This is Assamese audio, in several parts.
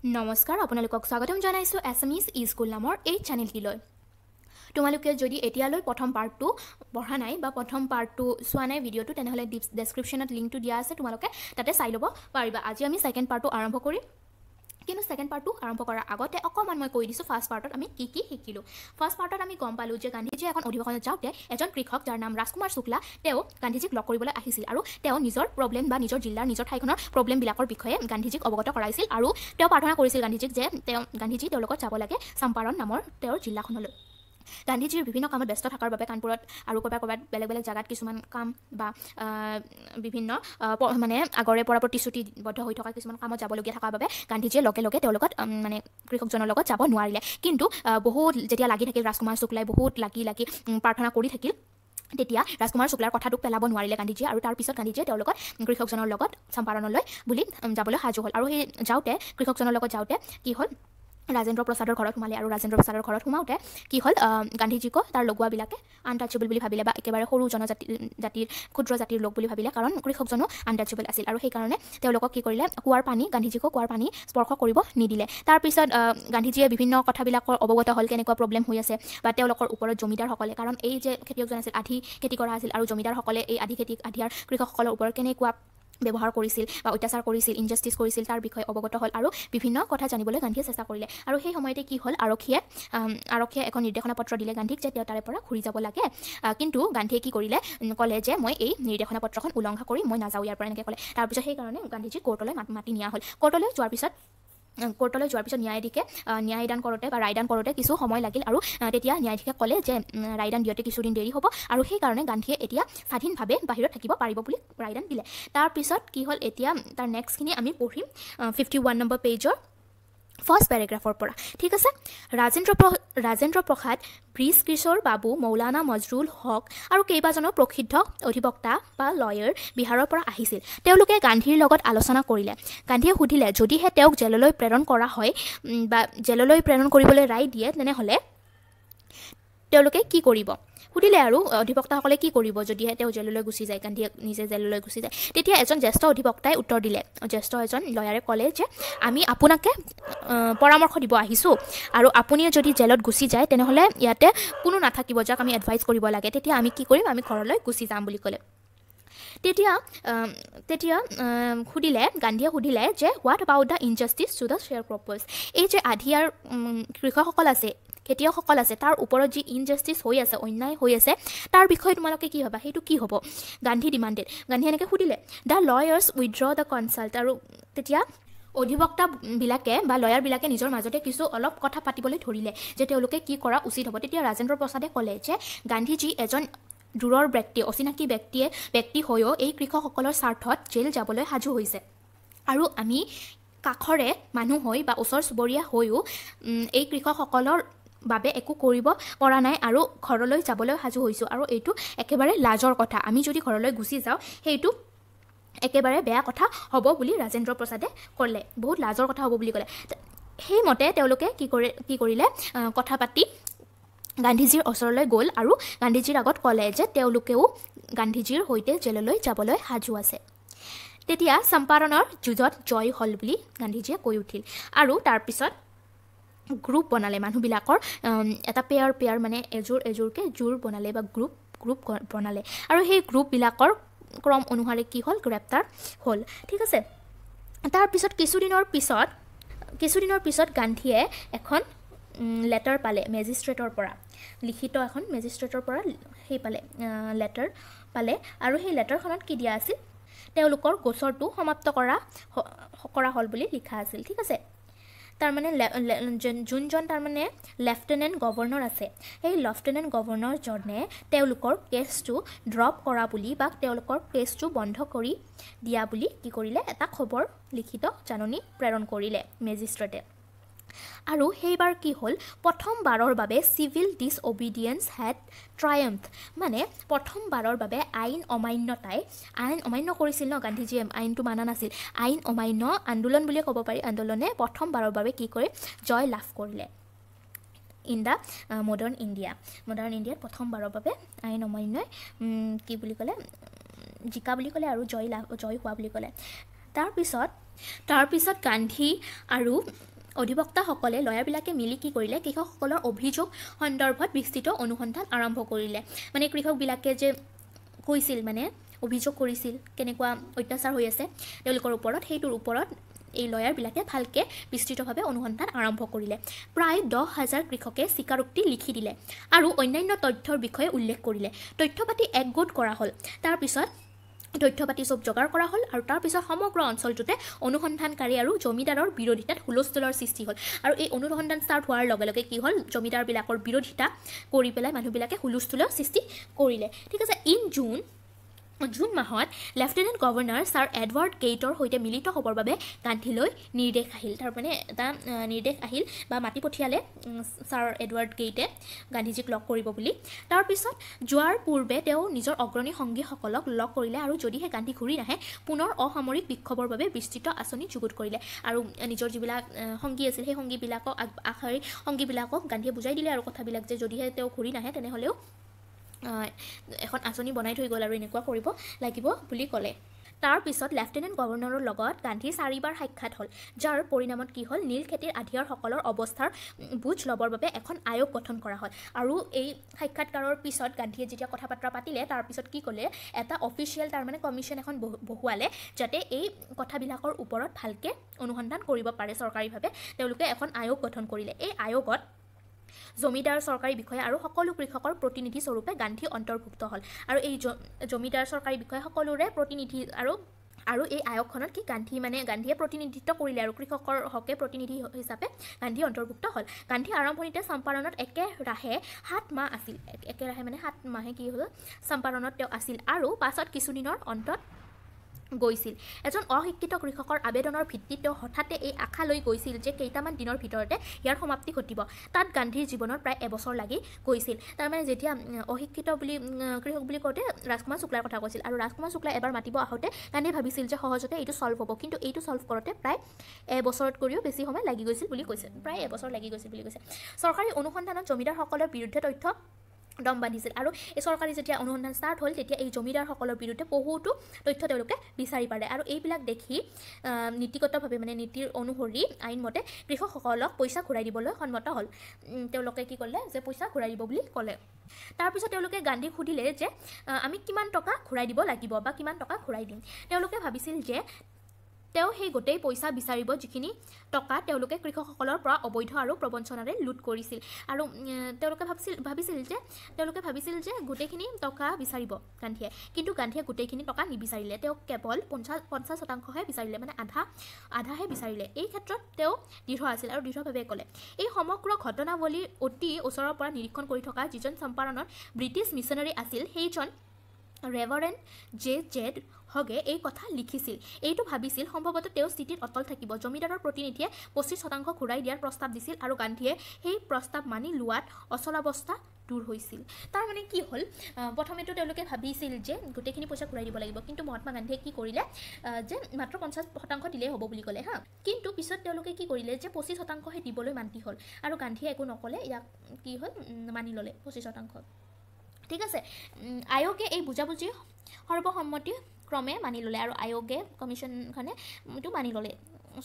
নমস্কাৰ আপোনালোকক স্বাগতম জনাইছো এছএমইজ স্কুল নামৰ এই চেনেলটিলৈ। তোমালোকে যদি এতিয়ালৈ প্ৰথম পাৰ্টটো পঢ়া নাই বা প্ৰথম পাৰ্টটো চোৱা নাই ভিডিঅ'টো তেনেহ'লে ডেছক্ৰিপশ্যনত লিংকটো দিয়া আছে, তোমালোকে তাতে চাই ল'ব পাৰিবা। আজি আমি ছেকেণ্ড পাৰ্টটো আৰম্ভ কৰিম, কিন্তু ছেকেণ্ড পাৰ্টটো আৰম্ভ কৰাৰ আগতে অকণমান মই কৈ দিছোঁ ফাৰ্ষ্ট পাৰ্টত আমি কি শিকিলোঁ। ফাৰ্ষ্ট পাৰ্টত আমি গম পালোঁ যে গান্ধীজীয়ে এখন অধিৱেশনত যাওঁতে এজন কৃষক যাৰ নাম ৰাজকুমাৰ শুক্লা তেওঁ গান্ধীজীক লগ কৰিবলৈ আহিছিল আৰু তেওঁ নিজৰ প্ৰব্লেম বা নিজৰ জিলাৰ নিজৰ ঠাইখনৰ প্ৰব্লেমবিলাকৰ বিষয়ে গান্ধীজীক অৱগত কৰাইছিল আৰু তেওঁ প্ৰাৰ্থনা কৰিছিল গান্ধীজীক যে গান্ধীজী তেওঁৰ লগত যাব লাগে চম্পাৰণ নামৰ তেওঁৰ জিলাখনলৈ। গান্ধীজীৰ বিভিন্ন কামত ব্যস্ত থকাৰ বাবে কানপুৰত আৰু ক'ৰবাত বেলেগ বেলেগ জেগাত কিছুমান কাম বা বিভিন্ন মানে আগৰে পৰা প্ৰতিশ্ৰুতিবদ্ধ হৈ থকা কিছুমান কামত যাবলগীয়া থকাৰ বাবে গান্ধীজীয়ে লগে লগে তেওঁৰ লগত মানে কৃষকজনৰ লগত যাব নোৱাৰিলে। কিন্তু বহুত যেতিয়া লাগি থাকিল ৰাজকুমাৰ শুক্লাই বহুত লাগি প্ৰাৰ্থনা কৰি থাকিল, তেতিয়া ৰাজকুমাৰ শুক্লাৰ কথাটোক পেলাব নোৱাৰিলে গান্ধীজীয়ে, আৰু তাৰপিছত গান্ধীজীয়ে তেওঁৰ লগত কৃষকজনৰ লগত চম্পাৰণলৈ বুলি যাবলৈ সাজু হ'ল। আৰু সেই যাওঁতে কৃষকজনৰ লগত যাওঁতে কি হ'ল, ৰাজেন্দ্ৰ প্ৰসাদৰ ঘৰত সোমালে আৰু ৰাজেন্দ্ৰ প্ৰসাদৰ ঘৰত সোমাওঁতে কি হ'ল, গান্ধীজীকো তাৰ লগোৱাবিলাকে আনটাচেবল বুলি ভাবিলে বা একেবাৰে সৰু জাতিৰ ক্ষুদ্ৰ জাতিৰ লোক বুলি ভাবিলে, কাৰণ কৃষকজনো আনটাচেবল আছিল আৰু সেইকাৰণে তেওঁলোকক কি কৰিলে, গান্ধীজীকো কুঁৱাৰ পানী স্পৰ্শ কৰিব নিদিলে। তাৰপিছত গান্ধীজীয়ে বিভিন্ন কথাবিলাকৰ অৱগত হ'ল, কেনেকুৱা প্ৰব্লেম হৈ আছে বা তেওঁলোকৰ ওপৰত জমিদাৰসকলে, কাৰণ এই যে খেতিয়কজন আছিল আধি খেতি কৰা আছিল আৰু জমিদাৰসকলে এই আধিয়াৰ কৃষকসকলৰ ওপৰত কেনেকুৱা ব্যৱহাৰ কৰিছিল বা অত্যাচাৰ কৰিছিল, ইনজাষ্টিছ কৰিছিল, তাৰ বিষয়ে অৱগত হ'ল আৰু বিভিন্ন কথা জানিবলৈ গান্ধীয়ে চেষ্টা কৰিলে। আৰু সেই সময়তে কি হ'ল, আৰক্ষীয়ে এখন নিৰ্দেশনা পত্ৰ দিলে গান্ধীক যে তেওঁ তাৰে পৰা ঘূৰি যাব লাগে। কিন্তু গান্ধীয়ে কি কৰিলে, ক'লে যে মই এই নিৰ্দেশনা পত্ৰখন উলংঘা কৰি মই নাযাওঁ ইয়াৰ পৰা, এনেকৈ ক'লে। তাৰপিছত সেইকাৰণে গান্ধীজীক কোৰ্টলৈ মাতি নিয়া হ'ল। কোৰ্টলৈ যোৱাৰ পিছত ন্যায়াধীশে ন্যায়দান কৰোঁতে কিছু সময় লাগিল আৰু তেতিয়া ন্যায়াধীশে ক'লে যে ৰায়দান দিওঁতে কিছুদিন দেৰি হ'ব আৰু সেইকাৰণে গান্ধীয়ে এতিয়া স্বাধীনভাৱে বাহিৰত থাকিব পাৰিব বুলি ৰায়দান দিলে। তাৰপিছত কি হ'ল, এতিয়া তাৰ নেক্সটখিনি আমি পঢ়িম 51 নম্বৰ পেজৰ ফাৰ্ষ্ট পেৰেগ্ৰাফৰ পৰা, ঠিক আছে। ৰাজেন্দ্ৰ প্ৰসাদ, ব্ৰিজ কিশোৰ বাবু, মৌলানা মজৰুল হক আৰু কেইবাজনো প্ৰসিদ্ধ অধিবক্তা বা লয়াৰ বিহাৰৰ পৰা আহিছিল। তেওঁলোকে গান্ধীৰ লগত আলোচনা কৰিলে। গান্ধীয়ে সুধিলে যদিহে তেওঁক জেললৈ প্ৰেৰণ কৰা হয় বা জেললৈ প্ৰেৰণ কৰিবলৈ ৰায় দিয়ে তেনেহ'লে তেওঁলোকে কি কৰিব, সুধিলে আৰু অধিবক্তাসকলে কি কৰিব যদিহে তেওঁ জেললৈ গুচি যায়, গান্ধীয়ে নিজে জেললৈ গুচি যায়। তেতিয়া এজন জ্যেষ্ঠ অধিবক্তাই উত্তৰ দিলে, জ্যেষ্ঠ এজন লয়াৰে ক'লে যে আমি আপোনাকে পৰামৰ্শ দিব আহিছোঁ আৰু আপুনিয়ে যদি জেলত গুচি যায় তেনেহ'লে ইয়াতে কোনো নাথাকিব যাক আমি এডভাইচ কৰিব লাগে, তেতিয়া আমি কি কৰিম, আমি ঘৰলৈ গুচি যাম বুলি ক'লে। তেতিয়া গান্ধীয়ে সুধিলে যে what about the injustice to the sharecroppers, এই যে আধিয়াৰ কৃষকসকল আছে, খেতিয়কসকল আছে, তাৰ ওপৰত যি ইনজাষ্টিছ হৈ আছে, অন্যায় হৈ আছে, তাৰ বিষয়ে তোমালোকে কি ভাবা, সেইটো কি হ'ব, গান্ধী ডিমাণ্ডেড। গান্ধীয়ে এনেকৈ সুধিলে, the lawyers withdraw the consult, আৰু তেতিয়া অধিবক্তাবিলাকে বা লয়াৰবিলাকে নিজৰ মাজতে অলপ কথা পাতিবলৈ ধৰিলে যে তেওঁলোকে কি কৰা উচিত হ'ব। তেতিয়া ৰাজেন্দ্ৰ প্ৰসাদে ক'লে যে গান্ধীজী এজন দূৰৰ ব্যক্তি, অচিনাকি ব্যক্তি হৈও এই কৃষকসকলৰ স্বাৰ্থত জেল যাবলৈ সাজু হৈছে, আৰু আমি কাষৰে মানুহ হৈ বা ওচৰ চুবুৰীয়া হৈও এই কৃষকসকলৰ বাবে একো কৰিব পৰা নাই আৰু ঘৰলৈ যাবলৈ সাজু হৈছোঁ, আৰু এইটো একেবাৰে লাজৰ কথা, আমি যদি ঘৰলৈ গুচি যাওঁ সেইটো একেবাৰে বেয়া কথা হ'ব বুলি ৰাজেন্দ্ৰ প্ৰসাদে ক'লে, বহুত লাজৰ কথা হ'ব বুলি ক'লে। সেইমতে তেওঁলোকে কি কৰিলে, কথা পাতি গান্ধীজীৰ ওচৰলৈ গ'ল আৰু গান্ধীজীৰ আগত ক'লে যে তেওঁলোকেও গান্ধীজীৰ সৈতে জেললৈ যাবলৈ সাজু আছে। তেতিয়া চম্পাৰণৰ যুঁজত জয় হ'ল বুলি গান্ধীজীয়ে কৈ উঠিল, আৰু তাৰপিছত গ্ৰুপ বনালে মানুহবিলাকৰ, এটা পেয়াৰ মানে এযোৰকৈ জোৰ বনালে বা গ্ৰুপ বনালে, আৰু সেই গ্ৰুপবিলাকৰ ক্ৰম অনুসাৰে কি হ'ল, গ্ৰেপ্তাৰ হ'ল, ঠিক আছে। তাৰপিছত কিছুদিনৰ পিছত গান্ধীয়ে এখন লেটাৰ পালে মেজিষ্ট্ৰেটৰ পৰা, লিখিত এখন মেজিষ্ট্ৰেটৰ পৰা লেটাৰ পালে, আৰু সেই লেটাৰখনত কি দিয়া আছিল, তেওঁলোকৰ গোচৰটো সমাপ্ত কৰা হ'ল বুলি লিখা আছিল, ঠিক আছে। তাৰমানে যোনজন তাৰমানে লেফটেনেণ্ট গভৰ্ণৰ আছে, সেই লেফটেনেণ্ট গভৰ্ণৰজনে তেওঁলোকৰ কেছটো ড্ৰপ কৰা বুলি বা তেওঁলোকৰ কেছটো বন্ধ কৰি দিয়া বুলি কি কৰিলে, এটা খবৰ লিখিত জাননী প্ৰেৰণ কৰিলে মেজিষ্ট্ৰেটে। আৰু সেইবাৰ কি হ'ল, প্ৰথমবাৰৰ বাবে চিভিল ডিছঅবিডিয়েঞ্চ হেড ট্ৰায়াম্ফ, মানে প্ৰথমবাৰৰ বাবে আইন অমান্য কৰিছিল ন গান্ধীজীয়ে, আইনটো মানা নাছিল, আইন অমান্য আন্দোলন বুলিয়ে ক'ব পাৰি, আন্দোলনে প্ৰথমবাৰৰ বাবে কি কৰে, জয় লাভ কৰিলে ইন দ্য মডাৰ্ণ ইণ্ডিয়াত প্ৰথমবাৰৰ বাবে আইন অমান্যই কি বুলি ক'লে, জিকা বুলি ক'লে আৰু জয় হোৱা বুলি ক'লে। তাৰপিছত গান্ধী আৰু অধিবক্তাসকলে লয়াৰবিলাকে মিলি কি কৰিলে কৃষকসকলৰ অভিযোগ সন্দৰ্ভত বিস্তৃত অনুসন্ধান আৰম্ভ কৰিলে মানে কৃষকবিলাকে যে কৈছিল মানে অভিযোগ কৰিছিল কেনেকুৱা অত্যাচাৰ হৈ আছে তেওঁলোকৰ ওপৰত সেইটোৰ ওপৰত এই লয়াৰবিলাকে ভালকৈ বিস্তৃতভাৱে অনুসন্ধান আৰম্ভ কৰিলে প্ৰায় 10,000 কৃষকে স্বীকাৰোক্তি লিখি দিলে আৰু অন্যান্য তথ্যৰ বিষয়ে উল্লেখ কৰিলে তথ্যপাতি একগোট কৰা হ'ল তাৰপিছত তথ্যপাতি চব জোগাৰ কৰা হ'ল আৰু তাৰপিছত সমগ্ৰ অঞ্চলটোতে অনুসন্ধানকাৰী আৰু জমিদাৰৰ বিৰোধিতাত হুলস্থুলৰ সৃষ্টি হ'ল আৰু এই অনুসন্ধান ষ্টাৰ্ট হোৱাৰ লগে লগে কি হ'ল জমিদাৰবিলাকৰ বিৰোধিতা কৰি পেলাই মানুহবিলাকে হুলস্থুলৰ সৃষ্টি কৰিলে ঠিক আছে জুন মাহত লেফটেনেণ্ট গভৰ্ণৰ ছাৰ এডৱাৰ্ড গেইটৰ সৈতে মিলিত হ'বৰ বাবে গান্ধীলৈ নিৰ্দেশ আহিল তাৰমানে এটা নিৰ্দেশ আহিল বা মাতি পঠিয়ালে ছাৰ এডৱাৰ্ড গেইটে গান্ধীজীক লগ কৰিব বুলি তাৰপিছত যোৱাৰ পূৰ্বে তেওঁ নিজৰ অগ্ৰণী সংগীসকলক লগ কৰিলে আৰু যদিহে গান্ধী ঘূৰি নাহে পুনৰ অসামৰিক বিক্ষোভৰ বাবে বিস্তৃত আঁচনি যুগুত কৰিলে আৰু নিজৰ যিবিলাক সংগী আছিল সেই সংগীবিলাকক গান্ধীয়ে বুজাই দিলে আৰু কথাবিলাক যে যদিহে তেওঁ ঘূৰি নাহে তেনেহ'লেও এখন আঁচনি বনাই থৈ গ'ল আৰু এনেকুৱা কৰিব লাগিব বুলি ক'লে তাৰপিছত লেফটেনেণ্ট গভৰ্ণৰৰ লগত গান্ধীৰ 4বাৰ সাক্ষাৎ হ'ল যাৰ পৰিণামত কি হ'ল নীল খেতিৰ আধিয়াৰসকলৰ অৱস্থাৰ বুজ ল'বৰ বাবে এখন আয়োগ গঠন কৰা হ'ল আৰু এই সাক্ষাৎকাৰৰ পিছত গান্ধীয়ে যেতিয়া কথা বতৰা পাতিলে তাৰপিছত কি ক'লে এটা অফিচিয়েল তাৰমানে কমিশ্যন এখন বহুৱালে যাতে এই কথাবিলাকৰ ওপৰত ভালকৈ অনুসন্ধান কৰিব পাৰে চৰকাৰীভাৱে তেওঁলোকে এখন আয়োগ গঠন কৰিলে এই আয়োগত জমিদাৰ চৰকাৰী বিষয়া আৰু সকলো কৃষকৰ প্ৰতিনিধি স্বৰূপে গান্ধী অন্তৰ্ভুক্ত হ'ল আৰু এই জমিদাৰ চৰকাৰী বিষয়া সকলোৰে প্ৰতিনিধি আৰু এই আয়োগখনত কি গান্ধীয়ে প্ৰতিনিধিত্ব কৰিলে আৰু কৃষকৰ হকে প্ৰতিনিধি হিচাপে গান্ধী অন্তৰ্ভুক্ত হ'ল গান্ধী আৰম্ভণিতে চম্পাৰণত একেৰাহে 7 মাহ আছিল একেৰাহে মানে 7 মাহে কি হ'ল চম্পাৰণত তেওঁ আছিল আৰু পাছত কিছুদিনৰ অন্তত গৈছিল এজন অশিক্ষিত কৃষকৰ আবেদনৰ ভিত্তিত তেওঁ হঠাতে এই আশা লৈ গৈছিল যে কেইটামান দিনৰ ভিতৰতে ইয়াৰ সমাপ্তি ঘটিব তাত গান্ধীৰ জীৱনৰ প্ৰায় এবছৰ লাগি গৈছিল তাৰমানে যেতিয়া অশিক্ষিত বুলি কৃষক বুলি কওঁতে ৰাজকুমাৰ শুক্লাৰ কথা কৈছিল আৰু ৰাজকুমাৰ শুক্লাই এবাৰ মাতিব আহোঁতে গান্ধীয়ে ভাবিছিল যে সহজতে এইটো ছল্ভ হ'ব কিন্তু এইটো ছল্ভ কৰোঁতে প্ৰায় এবছৰতকৈও বেছি সময় লাগি গৈছিল বুলি কৈছে প্ৰায় এবছৰ লাগি গৈছিল বুলি কৈছে চৰকাৰী অনুসন্ধানত জমিদাৰসকলৰ বিৰুদ্ধে তথ্য দম বান্ধিছিল আৰু এই চৰকাৰী যেতিয়া অনুসন্ধান ষ্টাৰ্ট হ'ল তেতিয়া এই জমিদাৰসকলৰ বিৰুদ্ধে বহুতো তথ্য তেওঁলোকে বিচাৰি পালে আৰু এইবিলাক দেখি নীতিগতভাৱে মানে নীতিৰ অনুসৰি আইনমতে কৃষকসকলক পইচা ঘূৰাই দিবলৈ সন্মত হ'ল তেওঁলোকে কি ক'লে যে পইচা ঘূৰাই দিব বুলি ক'লে তাৰপিছত তেওঁলোকে গান্ধীক সুধিলে যে আমি কিমান টকা ঘূৰাই দিব লাগিব বা কিমান টকা ঘূৰাই দিম তেওঁলোকে ভাবিছিল যে তেওঁ সেই গোটেই পইচা বিচাৰিব যিখিনি টকা তেওঁলোকে কৃষকসকলৰ পৰা অবৈধ আৰু প্ৰবঞ্চনাৰে লুট কৰিছিল আৰু তেওঁলোকে ভাবিছিল যে গোটেইখিনি টকা বিচাৰিব গান্ধীয়ে কিন্তু গান্ধীয়ে গোটেইখিনি টকা নিবিচাৰিলে তেওঁ কেৱল 50% বিচাৰিলে মানে আধাহে বিচাৰিলে এই ক্ষেত্ৰত তেওঁ দৃঢ় আছিল আৰু দৃঢ়ভাৱে ক'লে এই সমগ্ৰ ঘটনাৱলীৰ অতি ওচৰৰ পৰা নিৰীক্ষণ কৰি থকা যিজন চম্পাৰণত ব্ৰিটিছ মিছনাৰী আছিল সেইজন ৰেভাৰেণ্ড জেড হগে এই কথা লিখিছিল এইটো ভাবিছিল সম্ভৱতঃ তেওঁ স্থিতিত অটল থাকিব জমিদাৰৰ প্ৰতিনিধিয়ে 25% ঘূৰাই দিয়াৰ প্ৰস্তাৱ দিছিল আৰু গান্ধীয়ে সেই প্ৰস্তাৱ মানি লোৱাত অচলাৱস্থা দূৰ হৈছিল তাৰ মানে কি হ'ল প্ৰথমেতো তেওঁলোকে ভাবিছিল যে গোটেইখিনি পইচা ঘূৰাই দিব লাগিব কিন্তু মহাত্মা গান্ধীয়ে কি কৰিলে যে মাত্ৰ 50% দিলেই হ'ব বুলি ক'লে হা কিন্তু পিছত তেওঁলোকে কি কৰিলে যে 25%হে দিবলৈ মান্তি হ'ল আৰু গান্ধীয়ে একো নক'লে ইয়াক কি হ'ল মানি ল'লে 25% ঠিক আছে আয়োগে এই বুজাবুজি সৰ্বসন্মতি ক্ৰমে মানি ল'লে আৰু আয়োগে কমিশ্যনখনে এইটো মানি ল'লে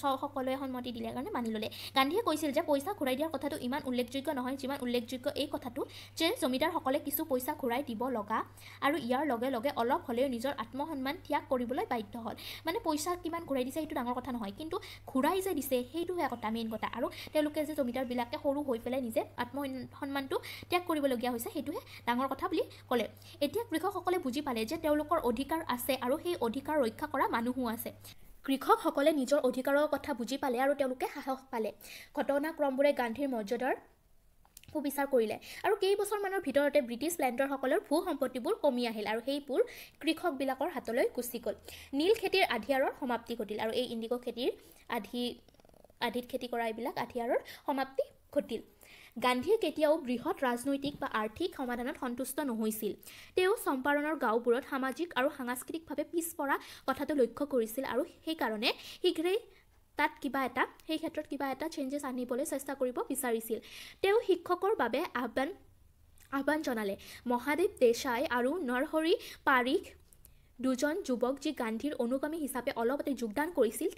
সকলোৱে সন্মতি দিলে কাৰণে মানি ল'লে গান্ধীয়ে কৈছিল যে পইচা ঘূৰাই দিয়াৰ কথাটো ইমান উল্লেখযোগ্য নহয় যিমান উল্লেখযোগ্য এই কথাটো যে জমিদাৰসকলে কিছু পইচা ঘূৰাই দিব লগা আৰু ইয়াৰ লগে লগে অলপ হ'লেও নিজৰ আত্মসন্মান ত্যাগ কৰিবলৈ বাধ্য হ'ল মানে পইচা কিমান ঘূৰাই দিছে সেইটো ডাঙৰ কথা নহয় কিন্তু ঘূৰাই যে দিছে সেইটোহে কথা মেইন কথা আৰু তেওঁলোকে যে জমিদাৰবিলাকে সৰু হৈ পেলাই নিজে আত্মসন্মানটো ত্যাগ কৰিবলগীয়া হৈছে সেইটোহে ডাঙৰ কথা বুলি ক'লে এতিয়া কৃষকসকলে বুজি পালে যে তেওঁলোকৰ অধিকাৰ আছে আৰু সেই অধিকাৰ ৰক্ষা কৰা মানুহো আছে কৃষকসকলে নিজৰ অধিকাৰৰ কথা বুজি পালে আৰু তেওঁলোকে সাহস পালে ঘটনাক্ৰমবোৰে গান্ধীৰ মৰ্যাদাৰ সুবিচাৰ কৰিলে আৰু কেইবছৰমানৰ ভিতৰতে ব্ৰিটিছ লেণ্ডাৰসকলৰ ভূ সম্পত্তিবোৰ কমি আহিল আৰু সেইবোৰ কৃষকবিলাকৰ হাতলৈ গুচি গ'ল নীল খেতিৰ আধিয়াৰৰ সমাপ্তি ঘটিল আৰু এই ইণ্ডিগো খেতিৰ আধিত খেতি কৰা এইবিলাক আধিয়াৰৰ সমাপ্তি ঘটিল গান্ধীয়ে কেতিয়াও বৃহৎ ৰাজনৈতিক বা আৰ্থিক সমাধানত সন্তুষ্ট নহৈছিল তেওঁ চম্পাৰণৰ গাঁওবোৰত সামাজিক আৰু সাংস্কৃতিকভাৱে পিছপৰা কথাটো লক্ষ্য কৰিছিল আৰু সেইকাৰণে শীঘ্ৰেই তাত সেই ক্ষেত্ৰত কিবা এটা চেঞ্জেছ আনিবলৈ চেষ্টা কৰিব বিচাৰিছিল তেওঁ শিক্ষকৰ বাবে আহ্বান জনালে মহাদেৱ দেশাই আৰু নৰহৰি পাৰিখ দুজন যুৱক যি গান্ধীৰ অনুগামী হিচাপে অলপতে যোগদান কৰিছিল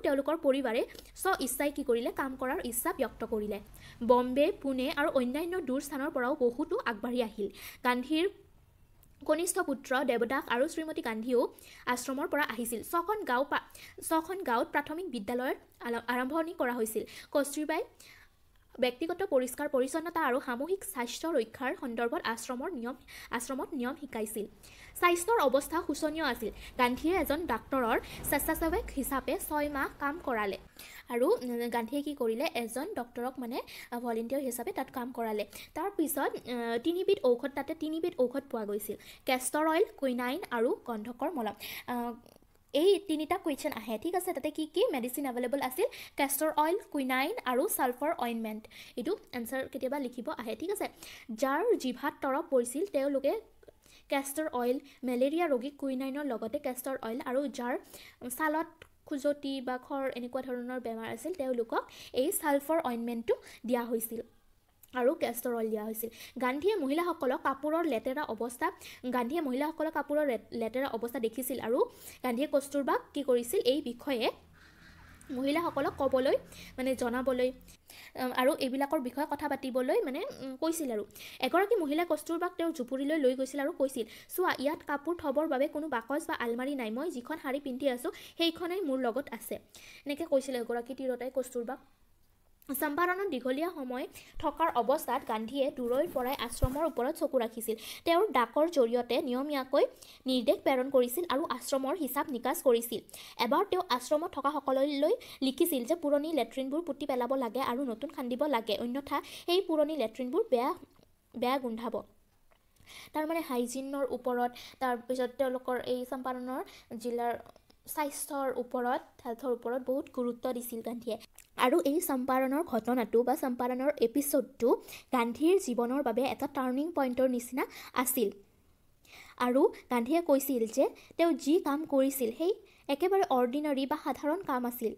তেওঁলোকৰ পৰিবাৰে ইচ্ছাই কি কৰিলে কাম কৰাৰ ইচ্ছা ব্যক্ত কৰিলে বম্বে পুনে আৰু অন্যান্য দূৰ স্থানৰ পৰাও বহুতো আগবাঢ়ি আহিল গান্ধীৰ কনিষ্ঠ পুত্ৰ দেৱদাস আৰু শ্ৰীমতী গান্ধীও আশ্ৰমৰ পৰা আহিছিল ছখন গাঁৱত প্ৰাথমিক বিদ্যালয়ৰ আৰম্ভণি কৰা হৈছিল কস্তুৰবাই ব্যক্তিগত পৰিষ্কাৰ পৰিচ্ছন্নতা আৰু সামূহিক স্বাস্থ্য ৰক্ষাৰ সন্দৰ্ভত আশ্ৰমত নিয়ম শিকাইছিল স্বাস্থ্যৰ অৱস্থা শোচনীয় আছিল গান্ধীয়ে এজন ডাক্তৰৰ স্বেচ্ছাসেৱক হিচাপে 6 মাহ কাম কৰালে আৰু গান্ধীয়ে কি কৰিলে এজন ডক্তৰক মানে ভলেণ্টিয়াৰ হিচাপে তাত কাম কৰালে তাৰ পিছত তিনিবিধ ঔষধ পোৱা গৈছিল কেষ্টৰ অইল কুইনাইন আৰু গন্ধকৰ মলম এই তিনিটা কুৱেশ্যন আহে ঠিক আছে তাতে কি মেডিচিন এভেইলেবল আছিল কেষ্টৰ অইল কুইনাইন আৰু সালফাৰ অইনমেণ্ট এইটো এনসাৰ কেতিয়াবা লিখিব আহে ঠিক আছে যাৰ জিভাত তৰপ পৰিছিল তেওঁলোকে কেষ্টৰ অইল মেলেৰিয়া ৰোগীক কুইনাইনৰ লগতে কেষ্টৰ অইল আৰু যাৰ ছালত খুজতি বা খৰ এনেকুৱা ধৰণৰ বেমাৰ আছিল তেওঁলোকক এই সালফাৰ অইনমেণ্টটো দিয়া হৈছিল আৰু কেষ্টৰ অইল দিয়া হৈছিল গান্ধীয়ে মহিলাসকলক কাপোৰৰ লেতেৰা অৱস্থা দেখিছিল আৰু গান্ধীয়ে কস্তুৰবাক কি কৰিছিল এই বিষয়ে মহিলাসকলক ক'বলৈ মানে জনাবলৈ আৰু এইবিলাকৰ বিষয়ে কথা পাতিবলৈ মানে কৈছিল আৰু এগৰাকী মহিলা কস্তুৰবাক তেওঁৰ জুপুৰিলৈ লৈ গৈছিল আৰু কৈছিল চোৱা ইয়াত কাপোৰ থবৰ বাবে কোনো বাকচ বা আলমাৰি নাই মই যিখন শাৰী পিন্ধি আছো সেইখনেই মোৰ লগত আছে এনেকৈ কৈছিল এগৰাকী তিৰোতাই কস্তুৰবাক চম্পাৰণত দীঘলীয়া সময় থকাৰ অৱস্থাত গান্ধীয়ে দূৰৈৰ পৰাই আশ্ৰমৰ ওপৰত চকু ৰাখিছিল তেওঁৰ ডাকৰ জৰিয়তে নিয়মীয়াকৈ নিৰ্দেশ প্ৰেৰণ কৰিছিল আৰু আশ্ৰমৰ হিচাপ নিকাচ কৰিছিল এবাৰ তেওঁ আশ্ৰমত থকা সকললৈ লিখিছিল যে পুৰণি লেট্ৰিনবোৰ পুতি পেলাব লাগে আৰু নতুন খান্দিব লাগে অন্যথা সেই পুৰণি লেট্ৰিনবোৰ বেয়া গোন্ধাব তাৰমানে হাইজিনৰ ওপৰত তাৰপিছত তেওঁলোকৰ এই চম্পাৰণৰ জিলাৰ স্বাস্থ্যৰ ওপৰত হেল্থৰ ওপৰত বহুত গুৰুত্ব দিছিল গান্ধীয়ে আৰু এই চম্পাৰণৰ ঘটনাটো বা চম্পাৰণৰ এপিছডটো গান্ধীৰ জীৱনৰ বাবে এটা টাৰ্নিং পইণ্টৰ নিচিনা আছিল আৰু গান্ধীয়ে কৈছিল যে তেওঁ যি কাম কৰিছিল সেই একেবাৰে অৰ্ডিনাৰী বা সাধাৰণ কাম আছিল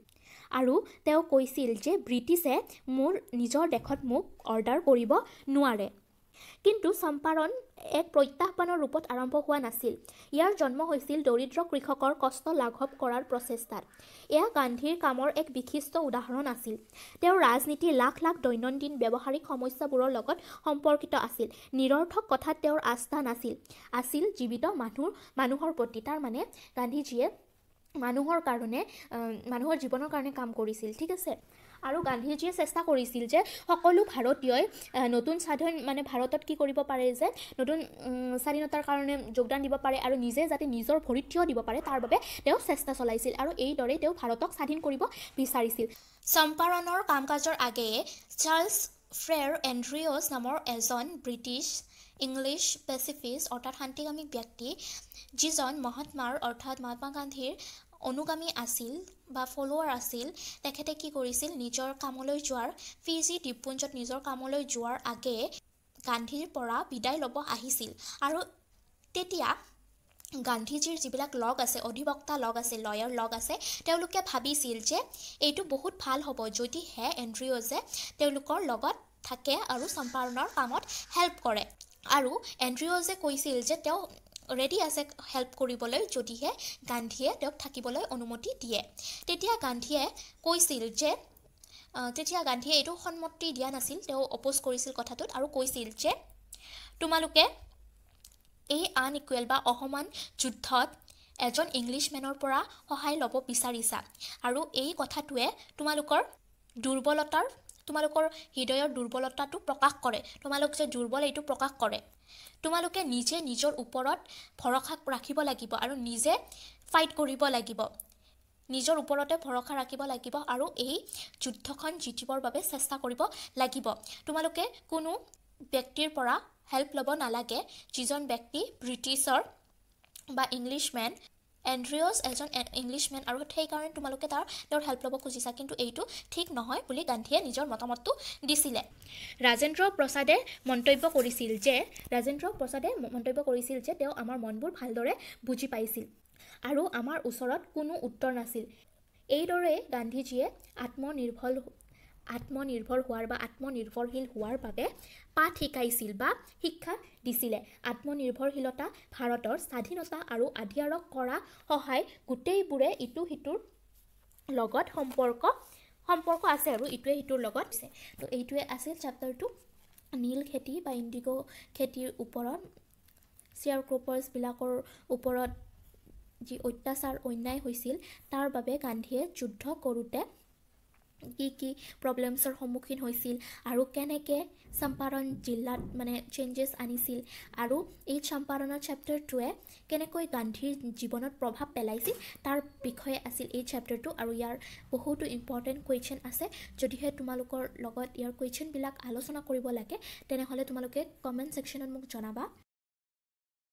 আৰু তেওঁ কৈছিল যে ব্ৰিটিছে মোৰ নিজৰ দেশত মোক অৰ্ডাৰ কৰিব নোৱাৰে কিন্তু চম্পাৰণ এক প্ৰত্যাহ্বানৰ ৰূপত আৰম্ভ হোৱা নাছিল ইয়াৰ জন্ম হৈছিল দৰিদ্ৰ কৃষকৰ কষ্ট লাঘৱ কৰাৰ প্ৰচেষ্টাত এয়া গান্ধীৰ কামৰ এক বিশিষ্ট উদাহৰণ আছিল তেওঁৰ ৰাজনীতি লাখ লাখ দৈনন্দিন ব্যৱহাৰিক সমস্যাবোৰৰ লগত সম্পৰ্কিত আছিল নিৰৰ্থক কথাত তেওঁৰ আস্থা আছিল জীৱিত মানুহৰ প্ৰতি তাৰ মানে গান্ধীজীয়ে মানুহৰ জীৱনৰ কাৰণে কাম কৰিছিল ঠিক আছে আৰু গান্ধীজীয়ে চেষ্টা কৰিছিল যে সকলো ভাৰতীয়ই নতুন স্বাধীন মানে ভাৰতত কি কৰিব পাৰে যে নতুন স্বাধীনতাৰ কাৰণে যোগদান দিব পাৰে আৰু নিজে যাতে নিজৰ ভৰিত থিয় দিব পাৰে তাৰ বাবে তেওঁ চেষ্টা চলাইছিল আৰু এইদৰে তেওঁ ভাৰতক স্বাধীন কৰিব বিচাৰিছিল চম্পাৰণৰ কাম কাজৰ আগেয়ে চাৰ্লছ ফ্ৰেৰ এণ্ড্ৰিয়ছ নামৰ এজন ব্ৰিটিছ ইংলিছ পেচিফিষ্ট অৰ্থাৎ শান্তিকামী ব্যক্তি যিজন মহাত্মা গান্ধীৰ অনুগামী আছিল বা ফলোৱাৰ আছিল তেখেতে কি কৰিছিল নিজৰ কামলৈ যোৱাৰ ফিজি দ্বীপপুঞ্জত নিজৰ কামলৈ যোৱাৰ আগে গান্ধীৰ পৰা বিদায় ল'ব আহিছিল আৰু তেতিয়া গান্ধীজীৰ যিবিলাক লগ আছে অধিবক্তা লগ আছে লয়াৰ লগ আছে তেওঁলোকে ভাবিছিল যে এইটো বহুত ভাল হ'ব যদিহে এণ্ড্ৰিয়ছে তেওঁলোকৰ লগত থাকে আৰু চম্পাৰণৰ কামত হেল্প কৰে আৰু এণ্ড্ৰিয়ছে কৈছিল যে তেওঁ ৰেডি আছে হেল্প কৰিবলৈ যদিহে গান্ধীয়ে তেওঁক থাকিবলৈ অনুমতি দিয়ে তেতিয়া গান্ধীয়ে এইটো সন্মতি দিয়া নাছিল তেওঁ অপ'জ কৰিছিল কথাটোত আৰু কৈছিল যে তোমালোকে এই আনইকুৱেল বা অসমান যুদ্ধত এজন ইংলিছমেনৰ পৰা সহায় ল'ব বিচাৰিছা আৰু এই কথাটোৱে তোমালোকৰ হৃদয়ৰ দুৰ্বলতাটো প্ৰকাশ কৰে তোমালোক যে দুৰ্বল এইটো প্ৰকাশ কৰে তোমালোকে নিজে নিজৰ ওপৰত ভৰসা ৰাখিব লাগিব আৰু নিজে ফাইট কৰিব লাগিব নিজৰ ওপৰতে ভৰসা ৰাখিব লাগিব আৰু এই যুদ্ধখন জিকিবৰ বাবে চেষ্টা কৰিব লাগিব তোমালোকে কোনো ব্যক্তিৰ পৰা হেল্প ল'ব নালাগে যিজন ব্যক্তি ব্ৰিটিছৰ বা ইংলিছমেন এণ্ড্ৰিয়ছ এজন ইংলিছমেন আৰু সেইকাৰণে তোমালোকে তেওঁৰ হেল্প ল'ব খুজিছা কিন্তু এইটো ঠিক নহয় বুলি গান্ধীয়ে নিজৰ মতামতটো দিছিলে ৰাজেন্দ্ৰ প্ৰসাদে মন্তব্য কৰিছিল যে তেওঁ আমাৰ মনবোৰ ভালদৰে বুজি পাইছিল আৰু আমাৰ ওচৰত কোনো উত্তৰ নাছিল এইদৰে গান্ধীজীয়ে আত্মনিৰ্ভৰ হোৱাৰ বা আত্মনিৰ্ভৰশীল হোৱাৰ বাবে পাঠ শিকাইছিল বা শিক্ষা দিছিলে। আত্মনিৰ্ভৰশীলতা ভাৰতৰ স্বাধীনতা আৰু আধিকাৰক কৰা সহায় গোটেইবোৰে ইটো সিটোৰ লগত সম্পৰ্ক আছে আৰু ইটোৱে সিটোৰ লগত আছে। তো এইটোৱে আছিল চেপ্টাৰটো নীল খেতি বা ইণ্ডিগো খেতিৰ ওপৰত শ্বেয়াৰ ক্ৰপাৰ্ছবিলাকৰ ওপৰত যি অত্যাচাৰ অন্যায় হৈছিল তাৰ বাবে গান্ধীয়ে যুদ্ধ কৰোঁতে কি প্ৰব্লেমছৰ সন্মুখীন হৈছিল আৰু কেনেকৈ চম্পাৰণ জিলাত মানে চেঞ্জেছ আনিছিল আৰু এই চম্পাৰণৰ চেপ্টাৰটোৱে কেনেকৈ গান্ধীৰ জীৱনত প্ৰভাৱ পেলাইছিল তাৰ বিষয়ে আছিল এই চেপ্টাৰটো। আৰু ইয়াৰ বহুতো ইম্পৰ্টেণ্ট কুৱেশ্যন আছে। যদিহে তোমালোকৰ লগত ইয়াৰ কুৱেশ্যনবিলাক আলোচনা কৰিব লাগে তেনেহ'লে তোমালোকে কমেণ্ট ছেকশ্যনত মোক জনাবা।